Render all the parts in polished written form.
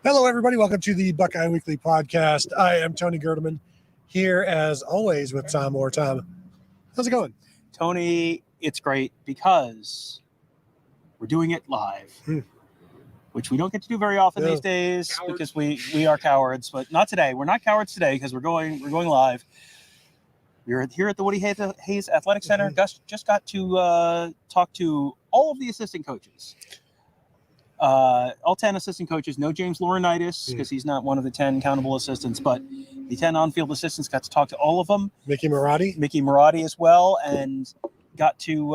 Hello, everybody. Welcome to the Buckeye Weekly Podcast. I am Tony Gerdeman, here as always with Tom Orr. Tom, how's it going? Tony, it's great because we're doing it live, which we don't get to do very often these days because we are cowards, but not today. We're not cowards today because we're going live. We're here at the Woody Hayes Athletic Center. Gus just got to talk to all of the assistant coaches. All 10 assistant coaches, no James Laurinaitis because he's not one of the 10 countable assistants, but the 10 on-field assistants got to talk to all of them. Mickey Marotti as well, and got to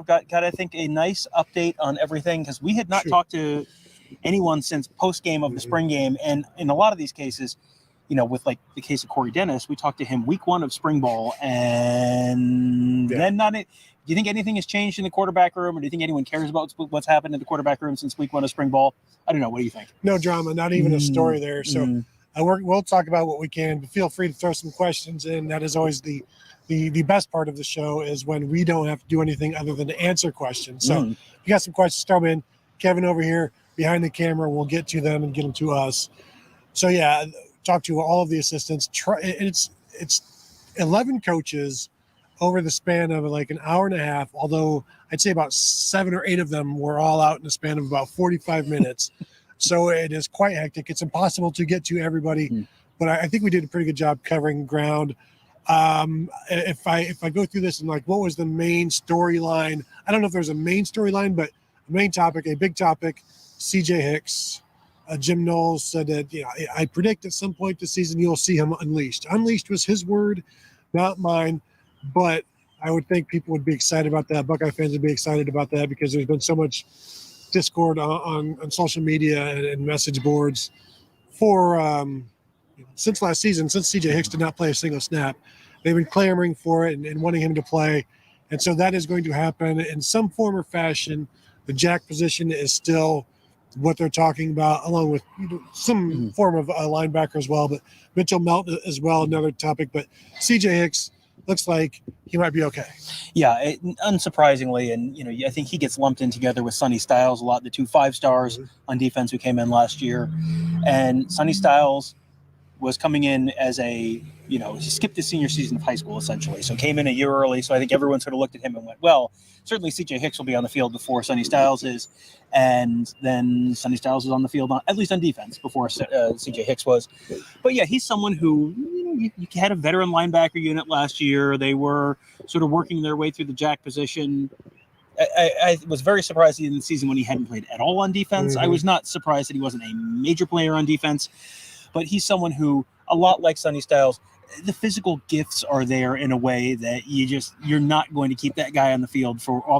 got I think a nice update on everything because we had not talked to anyone since post game of the spring game, and in a lot of these cases, with like the case of Corey Dennis, we talked to him week 1 of spring ball, and then not it. Do you think anything has changed in the quarterback room, or do you think anyone cares about what's happened in the quarterback room since week 1 of spring ball? I don't know. What do you think? No drama, not even a story there. So we'll talk about what we can, but feel free to throw some questions in. That is always the best part of the show is when we don't have to do anything other than to answer questions. So if you got some questions, throw them in. Kevin over here behind the camera, we'll get to them and get them to us. So talk to all of the assistants. It's 11 coaches over the span of like an hour and a half, although I'd say about 7 or 8 of them were all out in the span of about 45 minutes. So it is quite hectic. It's impossible to get to everybody, but I think we did a pretty good job covering ground. If I go through this and like, what was the main storyline? I don't know if there's a main storyline, but the main topic, a big topic, CJ Hicks. Jim Knowles said that, I predict at some point this season you'll see him unleashed. Unleashed was his word, not mine. But I would think people would be excited about that. Buckeye fans would be excited about that because there's been so much discord on social media and message boards for since last season, since CJ Hicks did not play a single snap. They've been clamoring for it and wanting him to play. And so that is going to happen in some form or fashion. The jack position is still what they're talking about, along with some form of linebacker as well. But Mitchell Melton as well, another topic. But CJ Hicks looks like he might be okay. Yeah, unsurprisingly, and I think he gets lumped in together with Sonny Styles a lot, the 2 5-stars on defense who came in last year. And Sonny Styles was coming in as he skipped his senior season of high school essentially, so came in a year early. So I think everyone sort of looked at him and went, well, certainly CJ Hicks will be on the field before Sonny Styles is, and then Sonny Styles was on the field at least on defense before CJ Hicks was. But yeah, he's someone who you had a veteran linebacker unit last year. They were sort of working their way through the jack position. I was very surprised in the season when he hadn't played at all on defense. I was not surprised that he wasn't a major player on defense, but he's someone who, a lot like Sonny Styles, the physical gifts are there in a way that you're not going to keep that guy off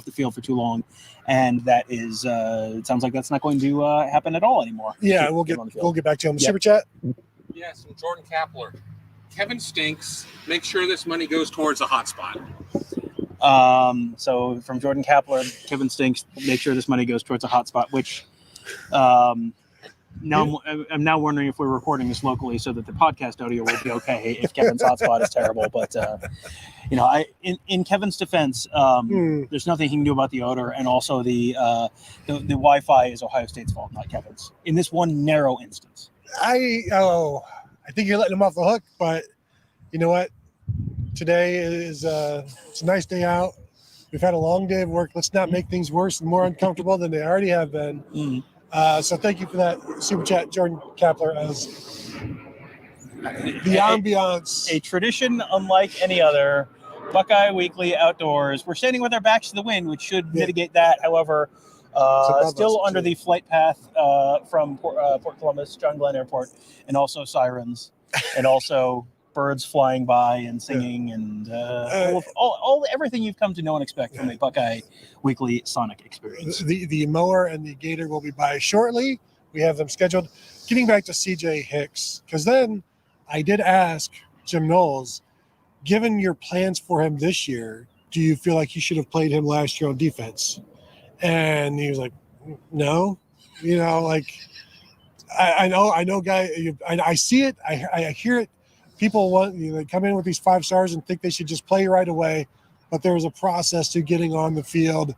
the field for too long, and that is it sounds like that's not going to happen at all anymore. Yeah, we'll get back to him. Super chat. Yes, from Jordan Kapler. Kevin stinks. Make sure this money goes towards a hot spot. So from Jordan Kapler, Kevin stinks. Make sure this money goes towards a hot spot. Which now I'm now wondering if we're recording this locally so that the podcast audio will be okay if Kevin's hotspot is terrible. But in Kevin's defense, there's nothing he can do about the odor, and also the Wi-Fi is Ohio State's fault, not Kevin's. In this one narrow instance, I think you're letting him off the hook. But you know what? Today is it's a nice day out. We've had a long day of work. Let's not make things worse and more uncomfortable than they already have been. So thank you for that super chat, Jordan Kapler, as the ambiance. A tradition unlike any other. Buckeye Weekly outdoors. We're standing with our backs to the wind, which should mitigate that. However, still under the flight path from Port Columbus, John Glenn Airport, and also sirens, and also birds flying by and singing, and everything you've come to know and expect from a Buckeye Weekly Sonic experience. The mower and the gator will be by shortly. We have them scheduled. Getting back to CJ Hicks, because then I did ask Jim Knowles, given your plans for him this year, do you feel like you should have played him last year on defense? And he was like, no. I know, guy. I see it. I hear it. People they come in with these 5 stars and think they should just play right away, but there's a process to getting on the field.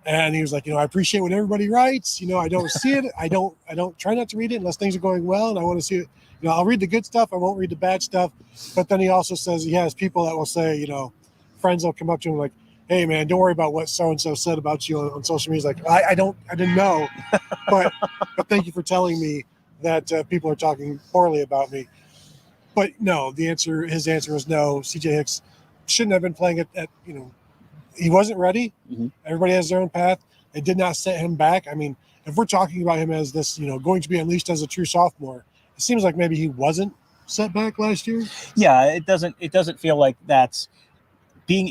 And he was like, I appreciate what everybody writes. I don't see it. I don't try not to read it unless things are going well, and I want to see it. I'll read the good stuff. I won't read the bad stuff. But then he also says he has people that will say, friends will come up to him like, hey man, don't worry about what so-and-so said about you on social media. He's like, I didn't know, but thank you for telling me that people are talking poorly about me. But no, his answer was no. CJ Hicks shouldn't have been playing at he wasn't ready. Mm-hmm. Everybody has their own path. It did not set him back. I mean, if we're talking about him as this, going to be unleashed as a true sophomore, it seems like maybe he wasn't set back last year. Yeah, it doesn't feel like that's being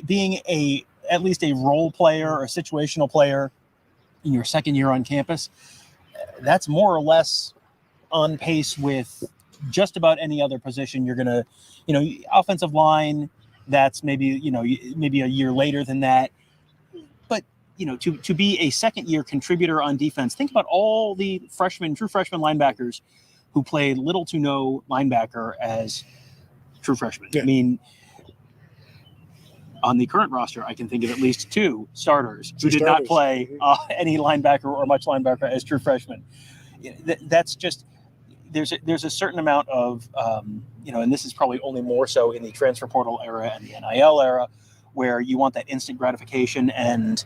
at least a role player or a situational player in your second year on campus. That's more or less on pace with just about any other position you're going to, offensive line. That's maybe a year later than that. But, to be a second year contributor on defense, think about all the true freshman linebackers who played little to no linebacker as true freshmen. Yeah. I mean, on the current roster, I can think of at least two starters who did not play any linebacker or much linebacker as true freshmen. That's just there's a certain amount of and this is probably only more so in the transfer portal era and the NIL era, where you want that instant gratification, and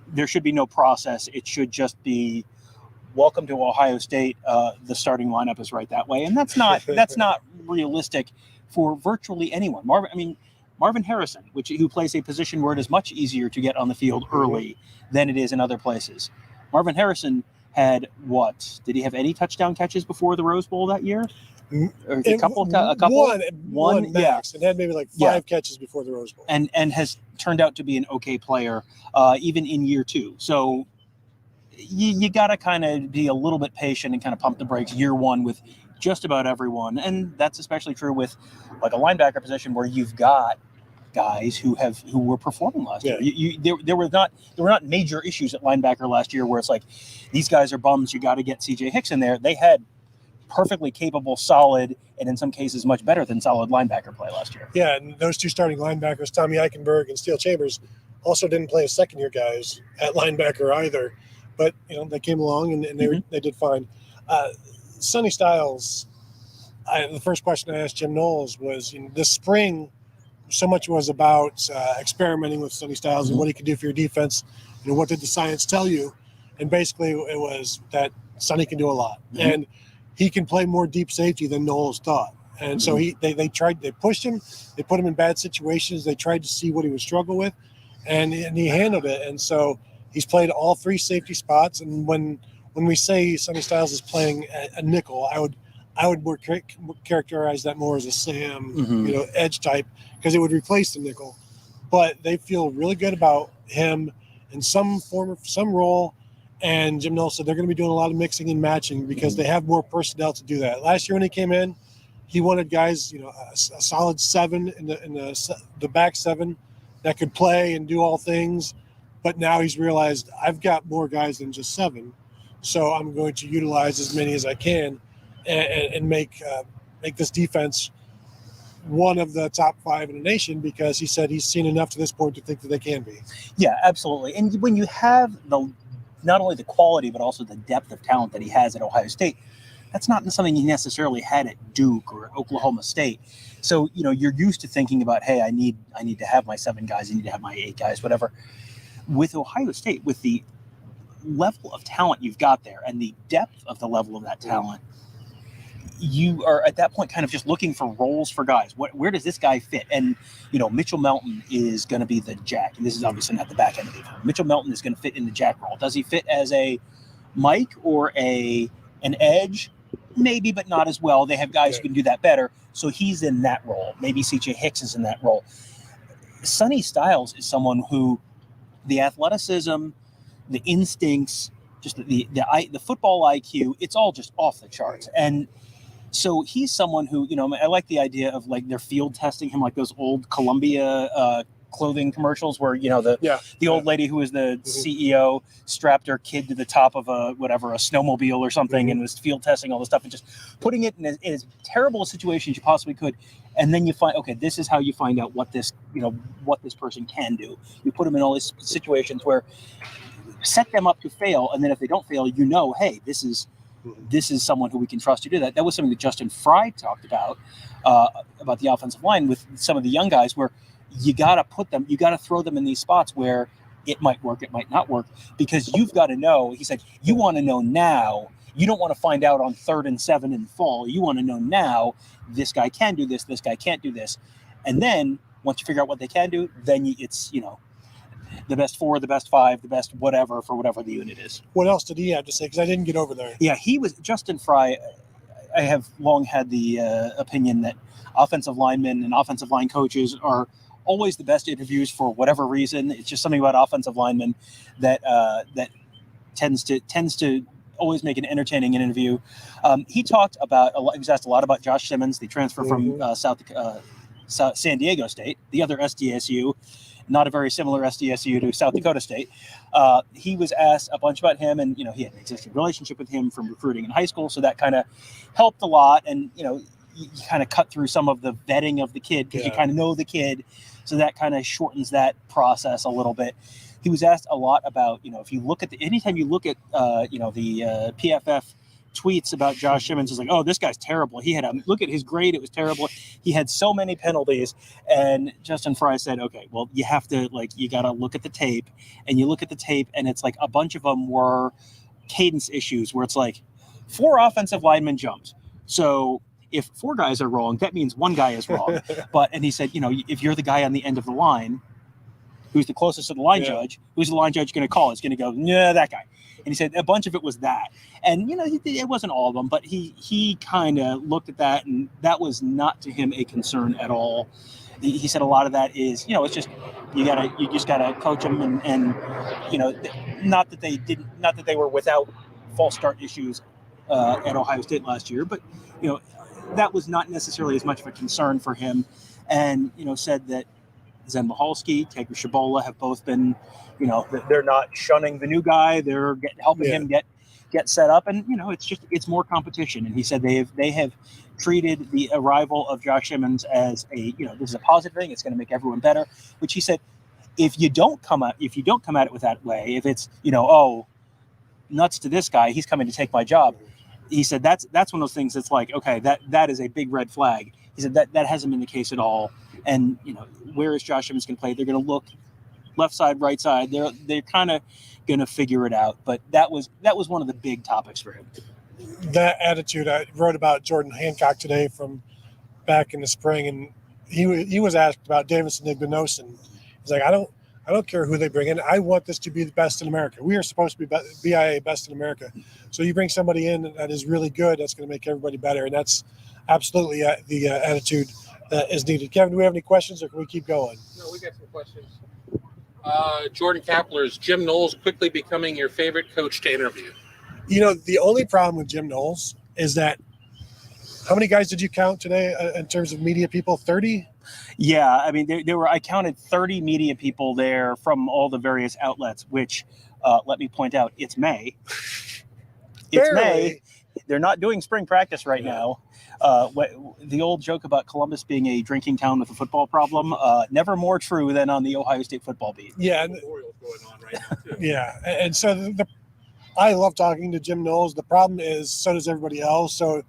there should be no process. It should just be, welcome to Ohio State. The starting lineup is right that way, and that's not realistic for virtually anyone. Marvin Harrison, who plays a position where it is much easier to get on the field early than it is in other places. Marvin Harrison had did he have any touchdown catches before the Rose Bowl that year? Or a couple. One max, and had maybe like five catches before the Rose Bowl, and has turned out to be an okay player, even in year two. So you got to kind of be a little bit patient and kind of pump the brakes year one with just about everyone, and that's especially true with like a linebacker position where you've got guys who were performing last year. There were not major issues at linebacker last year where it's like, these guys are bums, you got to get CJ Hicks in there. They had perfectly capable, solid, and in some cases much better than solid linebacker play last year. Yeah, and those two starting linebackers, Tommy Eichenberg and Steele Chambers, also didn't play as second-year guys at linebacker either. But they came along and they did fine. Sonny Styles, the first question I asked Jim Knowles was, this spring, so much was about experimenting with Sonny Styles and what he could do for your defense. What did the science tell you? And basically it was that Sonny can do a lot. Mm-hmm. And he can play more deep safety than Knowles thought. And so they pushed him, they put him in bad situations. They tried to see what he would struggle with, and he handled it. And so he's played all three safety spots. And when we say Sonny Styles is playing a nickel, I would more characterize that more as a Sam, edge type, because it would replace the nickel. But they feel really good about him in some role. And Jim Knowles said they're going to be doing a lot of mixing and matching because they have more personnel to do that. Last year when he came in, he wanted guys, a solid seven in the back seven that could play and do all things. But now he's realized I've got more guys than just seven, so I'm going to utilize as many as I can and make this defense one of the top five in the nation, because he said he's seen enough to this point to think that they can be. Yeah, absolutely. And when you have not only the quality, but also the depth of talent that he has at Ohio State, that's not something he necessarily had at Duke or Oklahoma State. So, you're used to thinking about, hey, I need to have my 7 guys, I need to have my 8 guys, whatever. With Ohio State, with the level of talent you've got there and the depth of the level of that talent, you are at that point kind of just looking for roles for guys. Where does this guy fit? And, Mitchell Melton is going to be the jack. And this is obviously not the back end of it. Mitchell Melton is going to fit in the jack role. Does he fit as a Mike or an edge? Maybe, but not as well. They have guys who can do that better. So he's in that role. Maybe CJ Hicks is in that role. Sonny Styles is someone who the athleticism, the instincts, just the football IQ, it's all just off the charts. And so he's someone who, I like the idea of like they're field testing him like those old Columbia clothing commercials where, the old lady who was the CEO strapped her kid to the top of a snowmobile or something and was field testing all this stuff and just putting it in as terrible a situation as you possibly could. And then you find, okay, this is how you find out what this person can do. You put them in all these situations where set them up to fail. And then if they don't fail, hey, this is someone who we can trust to do that. That was something that Justin Fry talked about the offensive line with some of the young guys, where you got to throw them in these spots where it might work, it might not work, because you've got to know. He said, you want to know now. You don't want to find out on 3rd and 7 in the fall. You want to know now, this guy can do this guy can't do this. And then once you figure out what they can do, then it's the best 4, the best 5, the best whatever for whatever the unit is. What else did he have to say? Because I didn't get over there. Yeah, Justin Fry. I have long had the opinion that offensive linemen and offensive line coaches are always the best interviews for whatever reason. It's just something about offensive linemen that tends to always make an entertaining interview. He talked about he was asked a lot about Josh Simmons, the transfer from San Diego State, the other SDSU, not a very similar SDSU to South Dakota State. He was asked a bunch about him, and he had an existing relationship with him from recruiting in high school, so that kind of helped a lot. And you kind of cut through some of the vetting of the kid because you kind of know the kid, so that kind of shortens that process a little bit. He was asked a lot about, if you look at anytime you look at, the PFF tweets about Josh Simmons, is like, oh, this guy's terrible. He had look at his grade. It was terrible. He had so many penalties. And Justin Fry said, okay, well, you have to, you got to look at the tape, and you look at the tape, and it's like a bunch of them were cadence issues where it's like 4 offensive linemen jumped. So if 4 guys are wrong, that means 1 guy is wrong. And he said, if you're the guy on the end of the line, who's the closest to the line judge, who's the line judge going to call? It's going to go, nah, that guy. And he said a bunch of it was that. And, it wasn't all of them, but he kind of looked at that, and that was not to him a concern at all. He said a lot of that is, it's just, you just got to coach them and not that they were without false start issues at Ohio State last year, but, that was not necessarily as much of a concern for him. And, said that Zen Michalski, Taker Shabola have both been, they're not shunning the new guy. They're helping him get set up. And, it's more competition. And he said they have treated the arrival of Josh Simmons as this is a positive thing. It's going to make everyone better, which he said, if you don't come at it with that way, if it's, nuts to this guy, he's coming to take my job. He said, that's one of those things that's like, okay, that is a big red flag. He said that hasn't been the case at all. And, where is Josh Simmons going to play? They're going to look left side, right side. They're kind of going to figure it out. But that was one of the big topics for him. That attitude, I wrote about Jordan Hancock today from back in the spring, and he was asked about Davison Igbinosun. He's like, I don't care who they bring in. I want this to be the best in America. We are supposed to be BIA best in America. So you bring somebody in that is really good, that's going to make everybody better. And that's absolutely the attitude that is needed. Kevin, do we have any questions, or can we keep going? No, we got some questions. Jordan Kapler, is Jim Knowles quickly becoming your favorite coach to interview? The only problem with Jim Knowles is that, how many guys did you count today in terms of media people? 30? Yeah, I mean, I counted 30 media people there from all the various outlets, which, let me point out, it's May. It's May. They're not doing spring practice right now. The old joke about Columbus being a drinking town with a football problem, never more true than on the Ohio State football beat. Yeah. Memorial's going on right now, too. Yeah. And so I love talking to Jim Knowles. The problem is, so does everybody else. So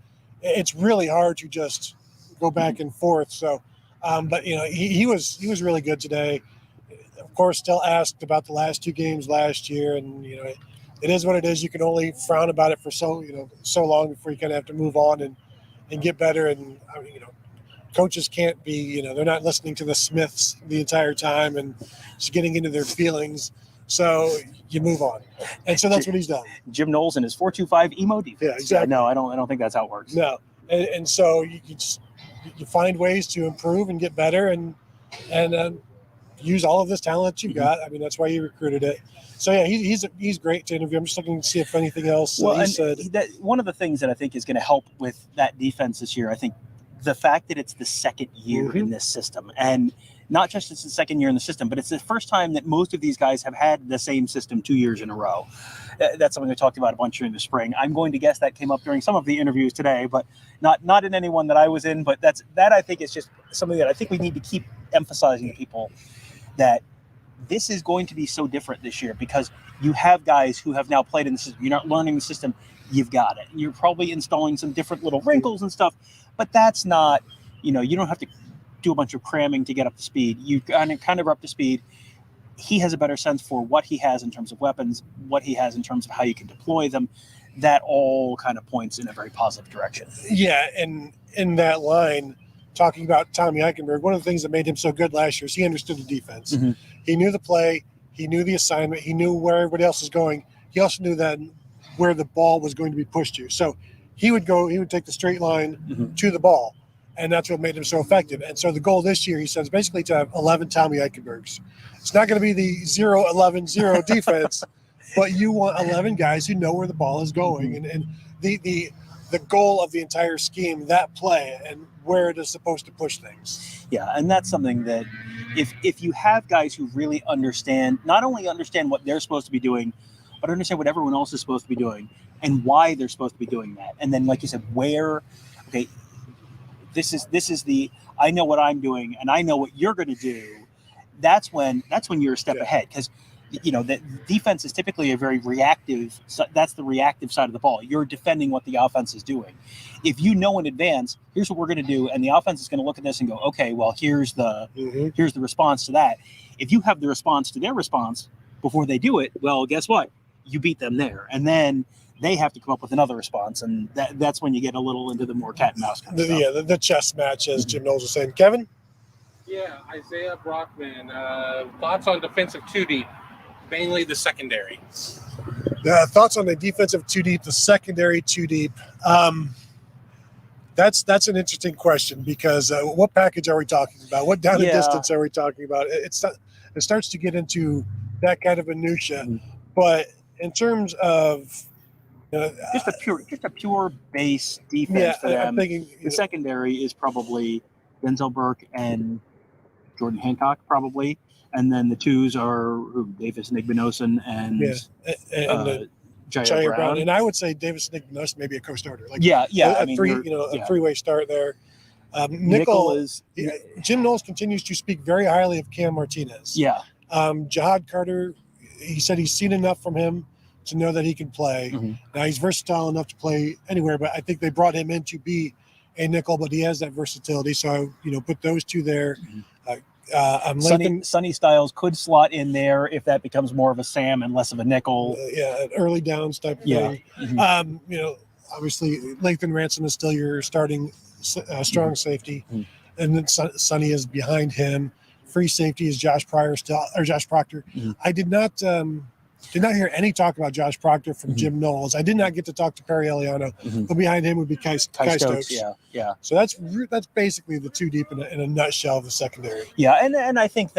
it's really hard to just go back and forth. So, but he was really good today. Of course, still asked about the last 2 games last year, and it is what it is. You can only frown about it for so long before you kind of have to move on and get better. And coaches can't be they're not listening to the Smiths the entire time and just getting into their feelings. So you move on, and so that's what he's done. Jim Knowles and his 4-2-5 emo defense. Yeah, exactly. No, I don't think that's how it works. No, and so you find ways to improve and get better, and use all of this talent you've got. I mean, that's why you recruited it. So yeah, he's great to interview. I'm just looking to see if anything else he said. One of the things that I think is going to help with that defense this year, I think the fact that it's the second year in this system, and not just it's the second year in the system, but it's the first time that most of these guys have had the same system 2 years in a row. That's something we talked about a bunch during the spring. I'm going to guess that came up during some of the interviews today, but not in any one that I was in. But that I think is just something that I think we need to keep emphasizing to people, that this is going to be so different this year because you have guys who have now played in the system. You're not learning the system. You've got it. You're probably installing some different little wrinkles and stuff, but that's not, you don't have to do a bunch of cramming to get up to speed. You kind of are up to speed. He has a better sense for what he has in terms of weapons, what he has in terms of how you can deploy them. That all kind of points in a very positive direction. Yeah, and in that line, talking about Tommy Eichenberg, one of the things that made him so good last year is he understood the defense. Mm-hmm. He knew the play. He knew the assignment. He knew where everybody else was going. He also knew that where the ball was going to be pushed to. So he would take the straight line to the ball, and that's what made him so effective. And so the goal this year, he says, basically to have 11 Tommy Eichenbergs. It's not going to be the 0-11-0 defense, but you want 11 guys who know where the ball is going. And the goal of the entire scheme, that play, and where it is supposed to push things. Yeah, and that's something that if you have guys who really not only understand what they're supposed to be doing, but understand what everyone else is supposed to be doing and why they're supposed to be doing that. And then, like you said, this is I know what I'm doing and I know what you're going to do. That's when you're a step ahead, because the defense is typically a very reactive. That's the reactive side of the ball. You're defending what the offense is doing. If you know in advance, here's what we're going to do, and the offense is going to look at this and go, okay, well, here's the response to that. If you have the response to their response before they do it, well, guess what? You beat them there, and then they have to come up with another response, and that's when you get a little into the more cat and mouse kind of stuff. Yeah, the chess match, as Jim Knowles was saying. Kevin? Yeah, Isaiah Brockman. Thoughts on defensive two deep, mainly the secondary? Thoughts on the defensive two deep, the secondary two deep. That's an interesting question, because what package are we talking about? What down and distance are we talking about? It starts to get into that kind of minutia, but in terms of just a pure base defense for them, I'm thinking, the secondary is probably Denzel Burke and Jordan Hancock, probably, and then the twos are Davis Nigbinosin and Jair Brown. And I would say Davis Nigbinosin maybe a co-starter. A three-way start there. Nickel is Jim Knowles continues to speak very highly of Cam Martinez. Yeah. Jihad Carter, he said he's seen enough from him to know that he can play. Mm-hmm. Now he's versatile enough to play anywhere, but I think they brought him in to be a nickel, but he has that versatility. So, put those two there. Sonny Styles could slot in there if that becomes more of a Sam and less of a nickel. An early downs type of thing. Mm-hmm. Obviously Lathan Ransom is still your starting strong safety. Mm-hmm. And then Sonny is behind him. Free safety is Josh Proctor. Mm-hmm. I did not hear any talk about Josh Proctor from Jim Knowles. I did not get to talk to Perry Eliano, but behind him would be Kai Stokes. Yeah. So that's basically the two deep in a nutshell of the secondary. Yeah, and I think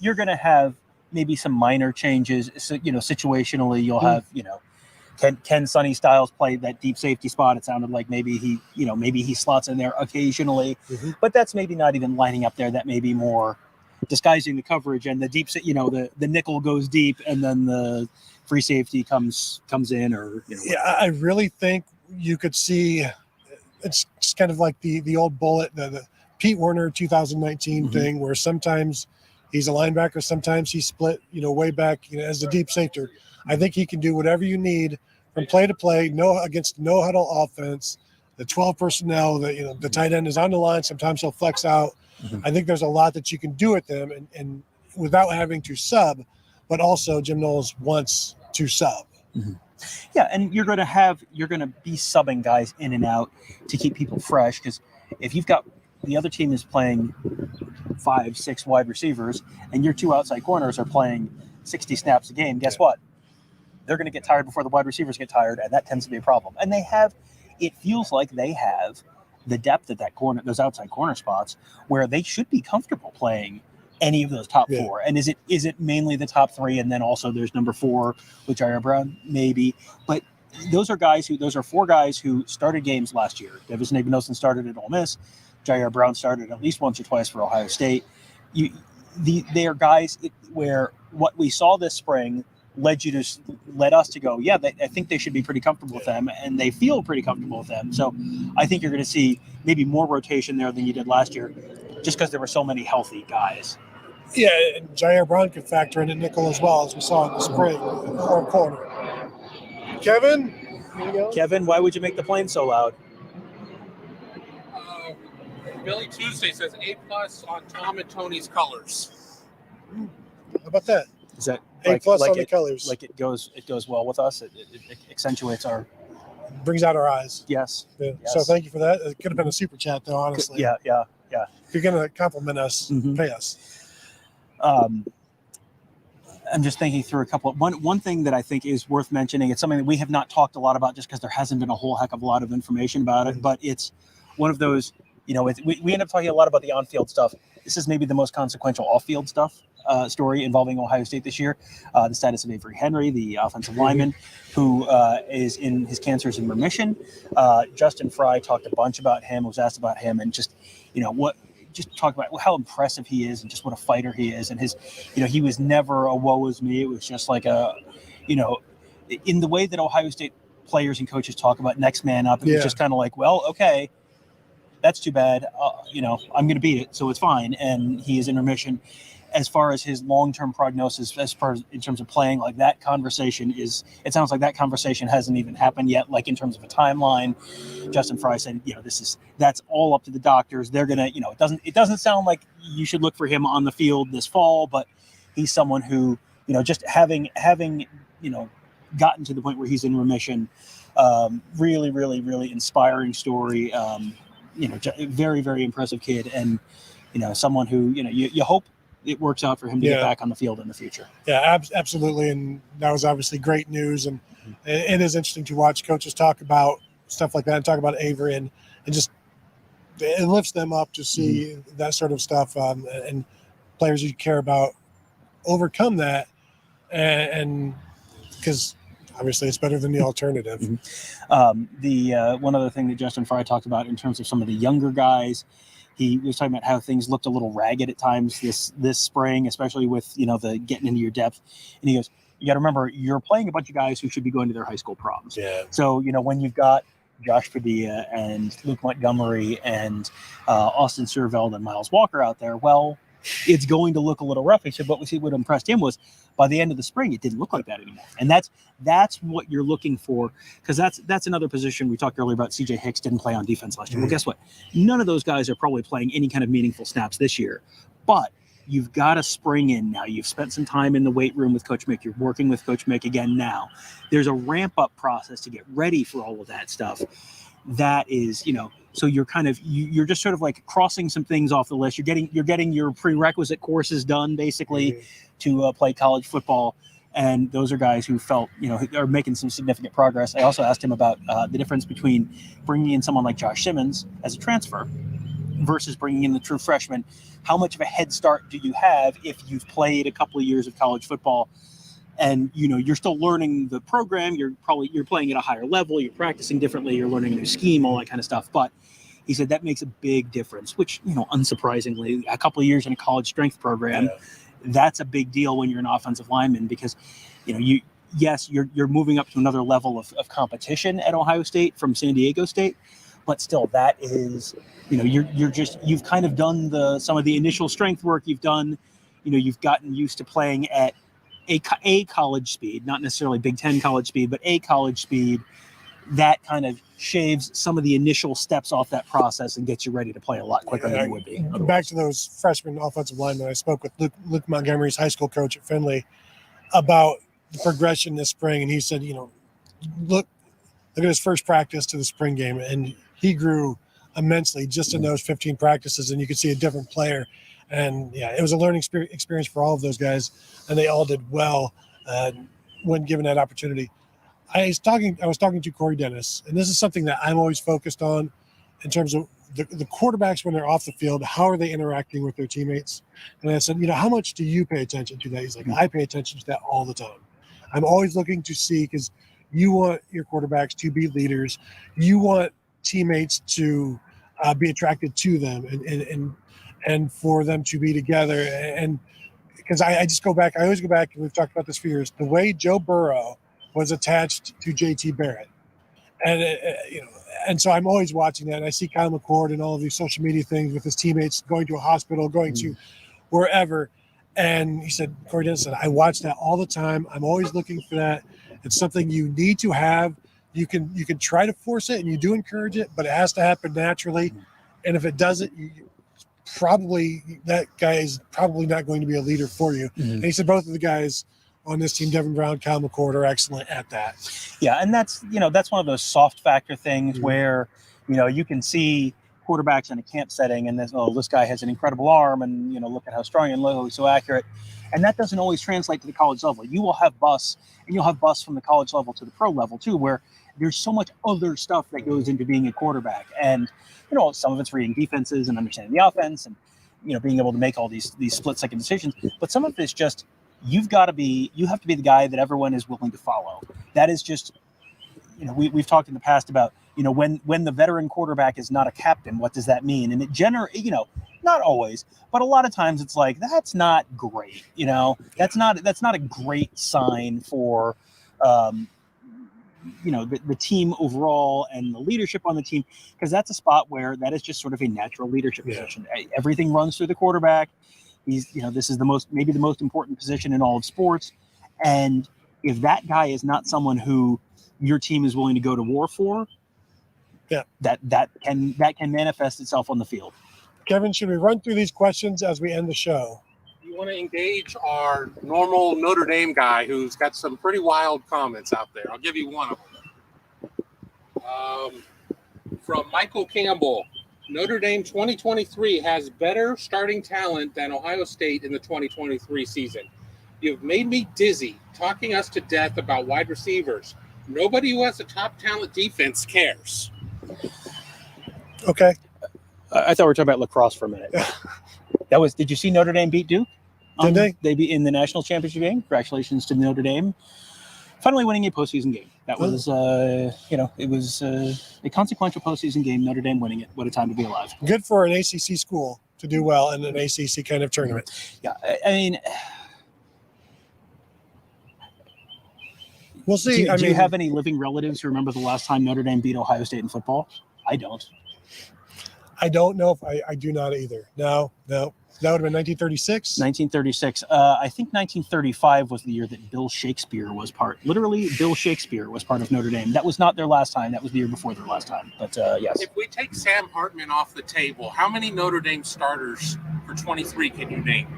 you're going to have maybe some minor changes. So, situationally, you'll have can Sonny Styles play that deep safety spot? It sounded like maybe he slots in there occasionally, but that's maybe not even lining up there. That may be more disguising the coverage, and the deep, the nickel goes deep, and then the free safety comes in, or I really think you could see it's kind of like the old bullet, the Pete Werner 2019 thing, where sometimes he's a linebacker, sometimes he's split, way back, as the deep safety. I think he can do whatever you need from play to play, against no huddle offense, the 12 personnel, the tight end is on the line. Sometimes he'll flex out. I think there's a lot that you can do with them and without having to sub, but also Jim Knowles wants to sub. Mm-hmm. Yeah, and you're going to be subbing guys in and out to keep people fresh, because if you've got the other team is playing 5-6 wide receivers and your two outside corners are playing 60 snaps a game, guess what? They're going to get tired before the wide receivers get tired, and that tends to be a problem. And it feels like they have the depth at that corner, those outside corner spots, where they should be comfortable playing any of those top four. And is it mainly the top three, and then also there's number 4 with Jair Brown, maybe? But those are 4 guys who started games last year. Davis Nigbinosin started at Ole Miss. Jair Brown started at least once or twice for Ohio State. they are guys where what we saw this spring led us to go, I think they should be pretty comfortable with them, and they feel pretty comfortable with them. So I think you're going to see maybe more rotation there than you did last year, just because there were so many healthy guys. Yeah, and Jair Brown could factor in at nickel as well, as we saw in the spring, or corner. Kevin? Here we go. Kevin, why would you make the plane so loud? Billy Tuesday says A+ on Tom and Tony's colors. How about that? Is that A+ on the colors. Like it goes well with us. It accentuates our. Brings out our eyes. Yes. Yeah. Yes. So thank you for that. It could have been a super chat, though, honestly. Yeah. If you're going to compliment us, pay us. I'm just thinking through a couple. One thing that I think is worth mentioning. It's something that we have not talked a lot about, just because there hasn't been a whole heck of a lot of information about it. But it's one of those. We end up talking a lot about the on-field stuff. This is maybe the most consequential off-field stuff story involving Ohio State this year. The status of Avery Henry, the offensive lineman, who is in his cancer is in remission. Justin Fry talked a bunch about him, was asked about him, and just talk about how impressive he is and just what a fighter he is. And his, he was never a woe is me. It was just like in the way that Ohio State players and coaches talk about next man up, it was just kind of like, well, okay, that's too bad. I'm going to beat it, so it's fine. And he is in remission. As far as his long-term prognosis, in terms of playing, like that conversation it sounds like that conversation hasn't even happened yet. Like in terms of a timeline, Justin Fry said, that's all up to the doctors. They're gonna, it doesn't sound like you should look for him on the field this fall, but he's someone who, just having gotten to the point where he's in remission, really, really, really inspiring story. Very, very impressive kid, and someone who you hope it works out for him to get back on the field in the future. Yeah, absolutely, and that was obviously great news, and it is interesting to watch coaches talk about stuff like that and talk about Avery, and just it lifts them up to see that sort of stuff, and players you care about overcome that, and because obviously it's better than the alternative. The one other thing that Justin Fry talked about in terms of some of the younger guys, he was talking about how things looked a little ragged at times this spring, especially with the getting into your depth. And he goes, you got to remember, you're playing a bunch of guys who should be going to their high school proms. Yeah. So when you've got Josh Padilla and Luke Montgomery and Austin Surveld and Miles Walker out there, well, it's going to look a little rough. He said, but what impressed him was by the end of the spring, it didn't look like that anymore. And that's what you're looking for, because that's another position. We talked earlier about CJ Hicks didn't play on defense last year. Well, guess what? None of those guys are probably playing any kind of meaningful snaps this year. But you've got a spring in now. You've spent some time in the weight room with Coach Mick. You're working with Coach Mick again now. There's a ramp-up process to get ready for all of that stuff. That is, so you're you're just sort of like crossing some things off the list. You're getting your prerequisite courses done basically to play college football, and those are guys who felt are making some significant progress. I also asked him about the difference between bringing in someone like Josh Simmons as a transfer versus bringing in the true freshman. How much of a head start do you have if you've played a couple of years of college football? And you're still learning the program. You're playing at a higher level. You're practicing differently. You're learning a new scheme, all that kind of stuff. But he said that makes a big difference. Which unsurprisingly, a couple of years in a college strength program, that's a big deal when you're an offensive lineman, because you're moving up to another level of competition at Ohio State from San Diego State. But still, that is you've kind of done some of the initial strength work. You've done you've gotten used to playing at a college speed, not necessarily Big Ten college speed, but a college speed. That kind of shaves some of the initial steps off that process and gets you ready to play a lot quicker than you would be. Back to those freshman offensive linemen, I spoke with Luke Montgomery's high school coach at Findlay about the progression this spring, and he said, look at his first practice to the spring game, and he grew immensely just in those 15 practices, and you could see a different player. And it was a learning experience for all of those guys, and they all did well when given that opportunity. I was talking to Corey Dennis, and this is something that I'm always focused on in terms of the quarterbacks when they're off the field. How are they interacting with their teammates? And I said, how much do you pay attention to that? He's like, I pay attention to that all the time. I'm always looking to see, because you want your quarterbacks to be leaders. You want teammates to be attracted to them, and and for them to be together. And because I always go back, and we've talked about this for years, the way Joe Burrow was attached to JT Barrett. And, and so I'm always watching that. And I see Kyle McCord and all of these social media things with his teammates going to a hospital, going to wherever. And he said, Corey Dennis said, I watch that all the time. I'm always looking for that. It's something you need to have. You can try to force it, and you do encourage it, but it has to happen naturally. And if it doesn't, that guy is probably not going to be a leader for you. And he said both of the guys on this team, Devin Brown, Kyle McCord, are excellent at that. Yeah, and that's one of those soft factor things where you can see quarterbacks in a camp setting, and this guy has an incredible arm, and look at how strong and low, he's so accurate, and that doesn't always translate to the college level. You will have busts, and you'll have busts from the college level to the pro level too, where there's so much other stuff that goes into being a quarterback, and some of it's reading defenses and understanding the offense, and being able to make all these split-second decisions, but some of it's just you have to be the guy that everyone is willing to follow. That is just, we've talked in the past about, when the veteran quarterback is not a captain, what does that mean? And it not always, but a lot of times it's like, that's not great. That's not a great sign for, the team overall and the leadership on the team, because that's a spot where that is just sort of a natural leadership position. Everything runs through the quarterback. This is maybe the most important position in all of sports. And if that guy is not someone who your team is willing to go to war for, that can manifest itself on the field. Kevin, should we run through these questions as we end the show? You want to engage our normal Notre Dame guy who's got some pretty wild comments out there. I'll give you one of them. From Michael Campbell. Notre Dame 2023 has better starting talent than Ohio State in the 2023 season. You've made me dizzy talking us to death about wide receivers. Nobody who has a top talent defense cares. Okay. I thought we were talking about lacrosse for a minute. Did you see Notre Dame beat Duke? Did they? They beat in the national championship game. Congratulations to Notre Dame. Finally winning a postseason game. That was, it was a consequential postseason game. Notre Dame winning it. What a time to be alive. Good for an ACC school to do well in an ACC kind of tournament. Yeah, I mean, we'll see. Do you have any living relatives who remember the last time Notre Dame beat Ohio State in football? I don't. I don't know if I do not either. No. That would have been 1936? 1936. I think 1935 was the year that Bill Shakespeare was Bill Shakespeare was part of Notre Dame. That was not their last time. That was the year before their last time. But yes. If we take Sam Hartman off the table, how many Notre Dame starters for 23 can you name?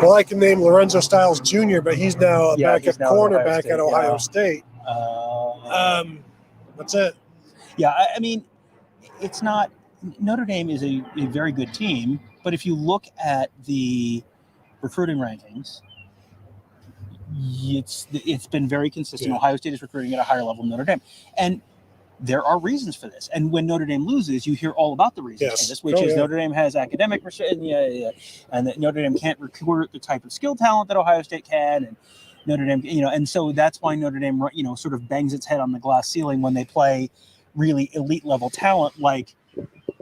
Well, I can name Lorenzo Styles Jr., but he's now a backup cornerback at Ohio State. That's it. Yeah, I mean, it's not – Notre Dame is a very good team, but if you look at the recruiting rankings, it's been very consistent. Yeah. Ohio State is recruiting at a higher level than Notre Dame. And there are reasons for this. And when Notre Dame loses, you hear all about the reasons for this, which is Notre Dame has academic and that Notre Dame can't recruit the type of skill talent that Ohio State can, and Notre Dame, and so that's why Notre Dame, sort of bangs its head on the glass ceiling when they play really elite level talent like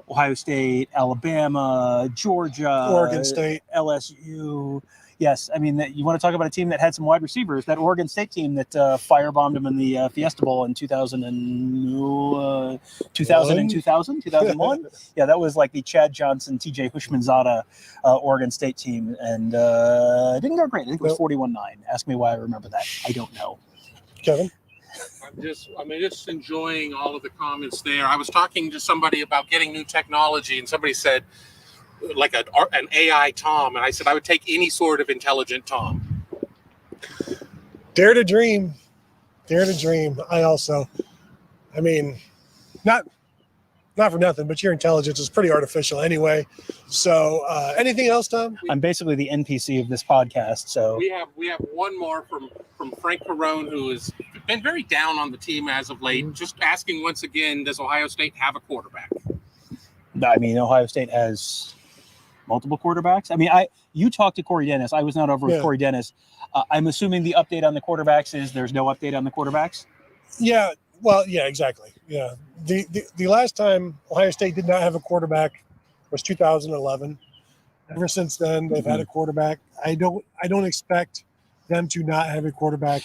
Ohio State, Alabama, Georgia, Oregon State, LSU. Yes, I mean, you want to talk about a team that had some wide receivers. That Oregon State team that firebombed them in the Fiesta Bowl in 2001. Yeah, that was like the Chad Johnson, TJ Hushmanzada Oregon State team, and it didn't go great. I think it was 41-9. Ask me why I remember that. I don't know. Kevin? I'm just enjoying all of the comments there. I was talking to somebody about getting new technology, and somebody said, like an AI Tom, and I said I would take any sort of intelligent Tom. Dare to dream. I mean, not for nothing, but your intelligence is pretty artificial anyway. So anything else, Tom? I'm basically the NPC of this podcast. So we have one more from Frank Perone, who has been very down on the team as of late. Just asking once again, does Ohio State have a quarterback? I mean, Ohio State has multiple quarterbacks. I mean, you talked to Corey Dennis. I was not over with Corey Dennis. I'm assuming the update on the quarterbacks is there's no update on the quarterbacks? Yeah, well, yeah, exactly. Yeah. The last time Ohio State did not have a quarterback was 2011. Ever since then, they've had a quarterback. I don't expect them to not have a quarterback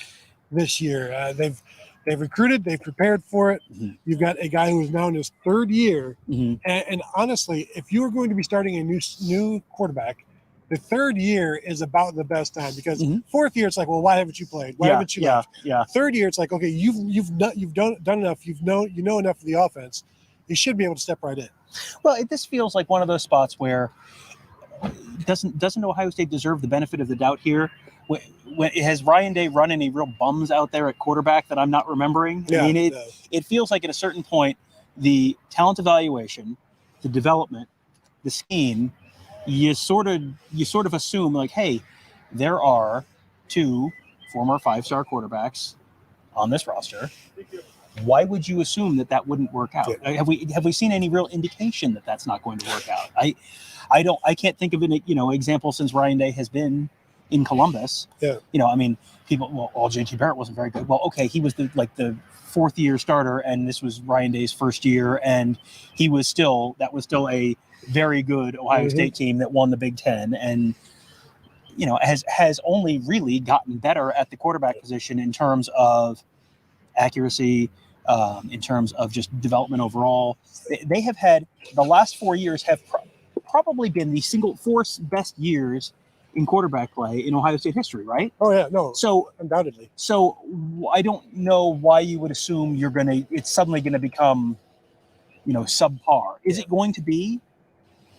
this year. They've recruited, they've prepared for it. You've got a guy who is now in his third year, and honestly, if you are going to be starting a new quarterback, the third year is about the best time, because fourth year it's like, well, why haven't you played? Why haven't you left? Third year it's like, okay, you've done enough. You know enough of the offense. You should be able to step right in. Well, this feels like one of those spots where doesn't Ohio State deserve the benefit of the doubt here? Has Ryan Day run any real bums out there at quarterback that I'm not remembering? Yeah, I mean, it feels like at a certain point, the talent evaluation, the development, the scheme, you sort of assume like, hey, there are 2 former 5-star quarterbacks on this roster. Why would you assume that wouldn't work out? Yeah. Have we seen any real indication that that's not going to work out? I can't think of an example since Ryan Day has been in Columbus. Yeah. I mean, JT Barrett wasn't very good. Well, okay, he was the 4th year starter, and this was Ryan Day's first year, and that was still a very good Ohio State team that won the Big Ten, and has only really gotten better at the quarterback position in terms of accuracy, in terms of just development overall. They have had the last 4 years have probably been the single 4 best years in quarterback play in Ohio State history, right? Oh yeah, no. So undoubtedly. So I don't know why you would assume it's suddenly going to become, subpar. Is it going to be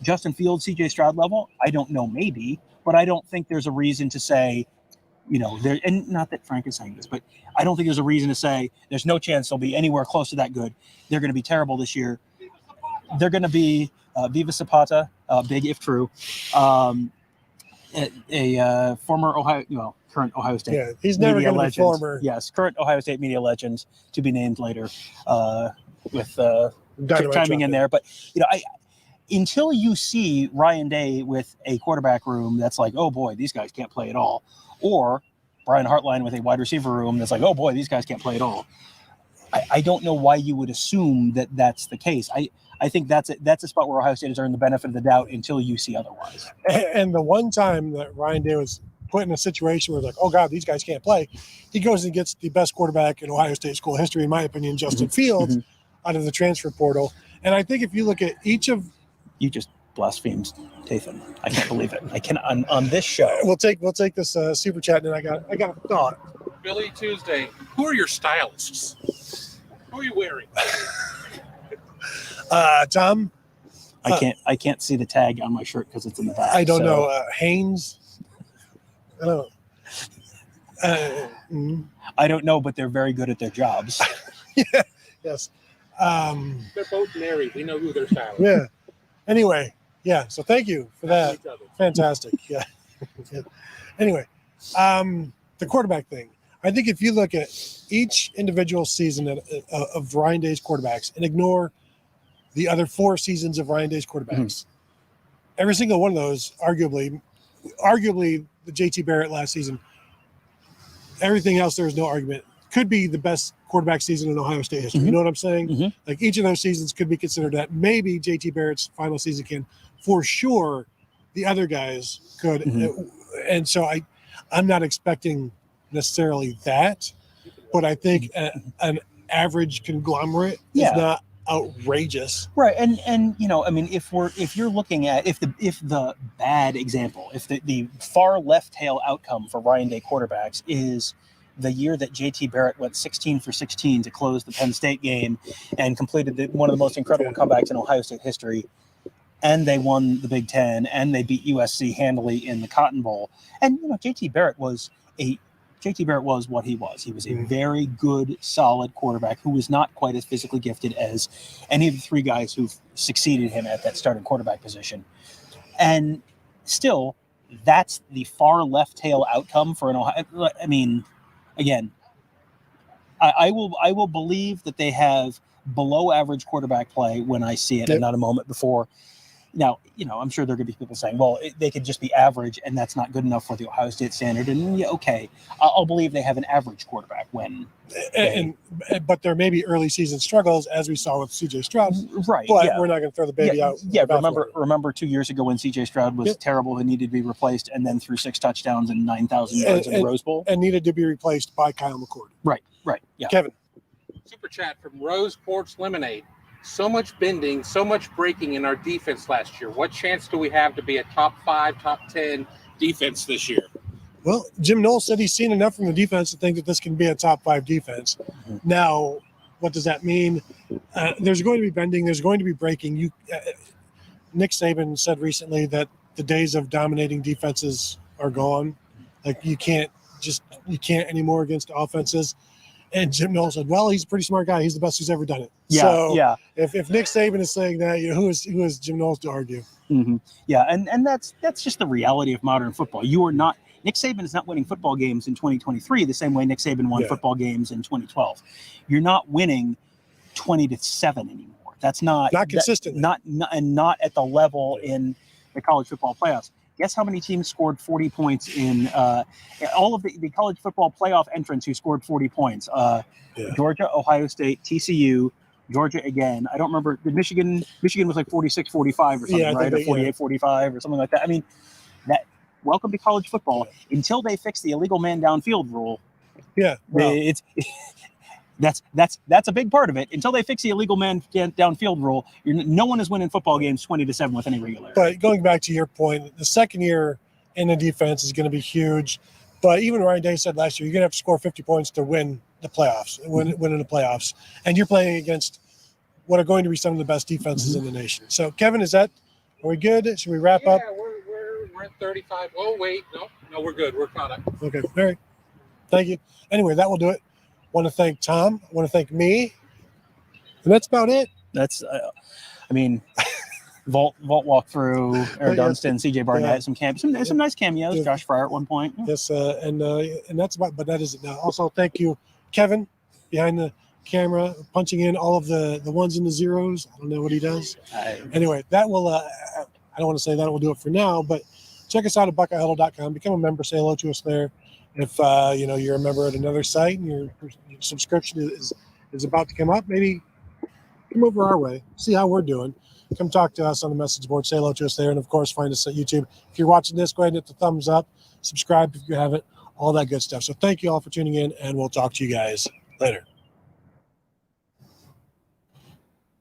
Justin Fields, CJ Stroud level? I don't know, maybe, but I don't think there's a reason to say, there, and not that Frank is saying this, but I don't think there's a reason to say there's no chance they'll be anywhere close to that good. They're going to be terrible this year. They're going to be Viva Zapata, big if true, a former current Ohio State. Yeah, he's never going to be former. Yes, current Ohio State media legends to be named later, with chiming in there. But until you see Ryan Day with a quarterback room that's like, oh boy, these guys can't play at all, or Brian Hartline with a wide receiver room that's like, oh boy, these guys can't play at all, I don't know why you would assume that that's the case. I think that's a spot where Ohio State has earned the benefit of the doubt until you see otherwise. And the one time that Ryan Day was put in a situation where like, oh God, these guys can't play, he goes and gets the best quarterback in Ohio State school history, in my opinion, Justin Fields, out of the transfer portal. And I think if you look at each of... You just blasphemed Tathan. I can't believe it. I can on this show. We'll take this super chat, and I got a thought. Billy Tuesday, who are your stylists? Who are you wearing? Tom, I can't see the tag on my shirt because it's in the back. I don't know. Haynes. I don't know. I don't know, but they're very good at their jobs. Yeah. Yes. They're both married. We know who their stylist. Yeah. Anyway, yeah. So thank you for that. Fantastic. Yeah. Anyway, the quarterback thing. I think if you look at each individual season of Ryan Day's quarterbacks and ignore the other 4 seasons of Ryan Day's quarterbacks, every single one of those, arguably the JT Barrett last season, everything else there is no argument, could be the best quarterback season in Ohio State history. You know what I'm saying? Like each of those seasons could be considered that. Maybe JT Barrett's final season can. For sure, the other guys could. And so I'm not expecting necessarily that, but I think an average conglomerate is not outrageous, right? And I mean, if you're looking at if the bad example, if the far left tail outcome for Ryan Day quarterbacks is the year that JT Barrett went 16 for 16 to close the Penn State game and completed one of the most incredible comebacks in Ohio State history, and they won the Big Ten and they beat USC handily in the Cotton Bowl, and JT Barrett was what he was. He was a very good, solid quarterback who was not quite as physically gifted as any of the 3 guys who've succeeded him at that starting quarterback position. And still, that's the far left tail outcome for an Ohio. I mean, again, I will believe that they have below average quarterback play when I see it, and not a moment before. Now, I'm sure there are going to be people saying, well, they could just be average, and that's not good enough for the Ohio State standard. And yeah, okay, I'll believe they have an average quarterback when. But there may be early season struggles, as we saw with CJ Stroud. Right. But yeah. we're not going to throw the baby out. Yeah. Remember 2 years ago when CJ Stroud was terrible and needed to be replaced, and then threw 6 touchdowns and 9,000 yards in the Rose Bowl, and needed to be replaced by Kyle McCord. Right. Yeah. Kevin. Super chat from Rose Porch Lemonade. So much bending, so much breaking in our defense last year. What chance do we have to be a top 5, top 10 defense this year? Well, Jim Knowles said he's seen enough from the defense to think that this can be a top 5 defense. Mm-hmm. Now, what does that mean? There's going to be bending. There's going to be breaking. Nick Saban said recently that the days of dominating defenses are gone. Like you can't anymore against offenses. And Jim Knowles said, well, he's a pretty smart guy. He's the best who's ever done it. Yeah, so yeah. If Nick Saban is saying that, who is Jim Knowles to argue? Mm-hmm. Yeah, and that's just the reality of modern football. Nick Saban is not winning football games in 2023 the same way Nick Saban won football games in 2012. You're not winning 20-7 anymore. That's not consistent. Not at the level in the college football playoffs. Guess how many teams scored 40 points in all of the college football playoff entrants who scored 40 points? Georgia, Ohio State, TCU, Georgia again. I don't remember. Did Michigan was like 46-45 or something, right? Or 48-45 or something like that. I mean, welcome to college football. Until they fix the illegal man downfield rule. Yeah. Well, that's a big part of it. Until they fix the illegal man downfield rule, no one is winning football games 20-7 with any regularity. But going back to your point, the second year in the defense is going to be huge. But even Ryan Day said last year, you're going to have to score 50 points to win the playoffs, win in the playoffs. And you're playing against what are going to be some of the best defenses in the nation. So, Kevin, are we good? Should we wrap up? Yeah, we're at 35. Oh, wait. No, we're good. We're caught up. Okay. All right. Thank you. Anyway, that will do it. Want to thank Tom. I want to thank me. And that's about it. That's, Vault walkthrough, Eric Dunstan, CJ Barnett, some nice cameos. Yeah. Josh Fryer at one point. Yes, and that's about. But that is it now. Also, thank you, Kevin, behind the camera, punching in all of the ones and the zeros. I don't know what he does. Anyway, that will. I don't want to say that will do it for now, but check us out at BuckeyeHuddle.com. Become a member. Say hello to us there. If you're a member at another site and your subscription is about to come up, maybe come over our way, see how we're doing. Come talk to us on the message board, say hello to us there, and of course find us at YouTube. If you're watching this, go ahead and hit the thumbs up, subscribe if you haven't, all that good stuff. So thank you all for tuning in, and we'll talk to you guys later.